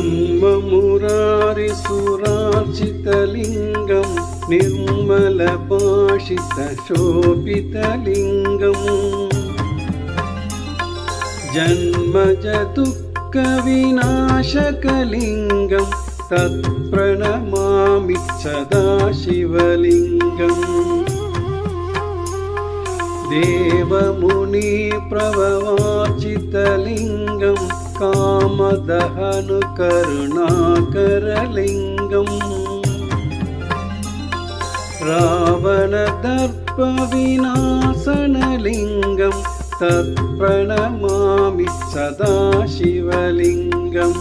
ब्रह्ममुरारिसुरार्चितलिङ्गं निर्मलभाषितशोभितलिङ्गम् जन्मजदुःखविनाशकलिङ्गं तत्प्रणमामि सदाशिवलिङ्गम् देवमुनिप्रभवार्चितलिङ्गं कामदहनुकरुणाकरलिङ्गम् रावणदर्पविनाशनलिङ्गं तत्प्रणमामि सदाशिवलिङ्गम्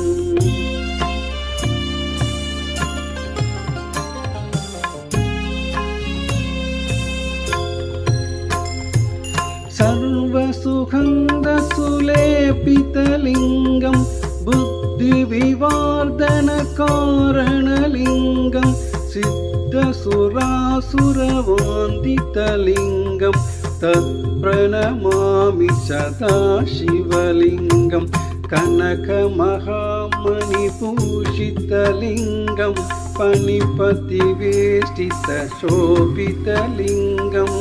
सर्वसुगन्धसुलेपितलिङ्गं बुद्धिविवर्धनकारणलिङ्गं सिद्धसुरासुरवन्दितलिङ्गं तत्प्रणमामि सदाशिवलिङ्गं कनकमहामणिभूषितलिङ्गं फणिपतिवेष्टितशोभितलिङ्गम्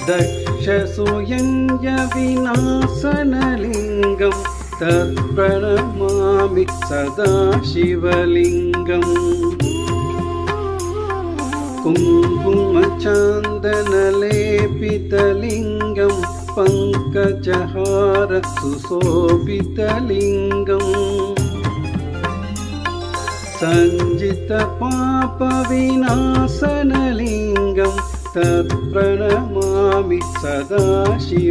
दक्षसूयञ्जविनाशनलिङ्गं तत्प्रणमामि सदाशिवलिङ्गम् कुङ्कुमचन्दनलेपितलिङ्गं पङ्कजहार सुशोभितलिङ्गम् सञ्जितपापविनाशनलिङ्गं तत्प्रणमामि सदाशिवलिङ्गम्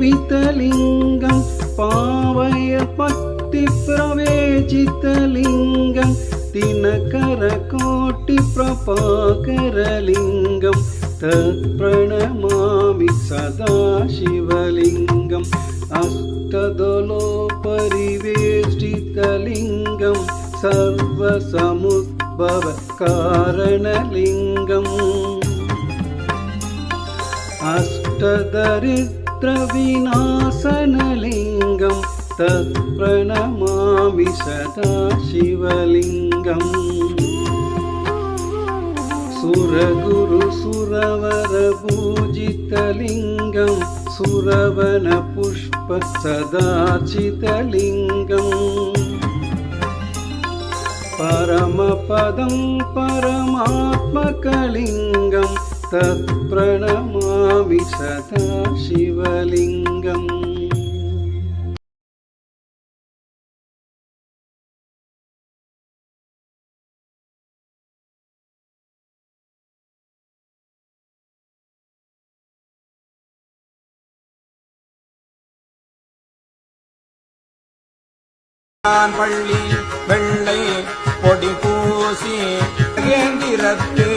देवगणार्चितसेवितलिङ्गं पावयभक्तिप्रवेशितलिङ्गं दिनकरकोटिप्रभाकरलिङ्गं तत्प्रणमामि सदाशिवलिङ्गम् अष्टदलोपरिवेष्टितलिङ्गं सर्वसमुद्भवकारणलिङ्गम् अष्टदरिद्रविनाशनलिङ्गं तत्प्रणमामि सदाशिवलिङ्गम् सुरगुरुसुरवरपूजितलिङ्गं सुरवनपुष्पसदार्चितलिङ्गम् परमपदं परमात्मकलिङ्गं तत्प्रणमामि सदाशिवलिङ्गम् பள்ளி வெள்ளை பொடி பூசி ஏந்திரத்து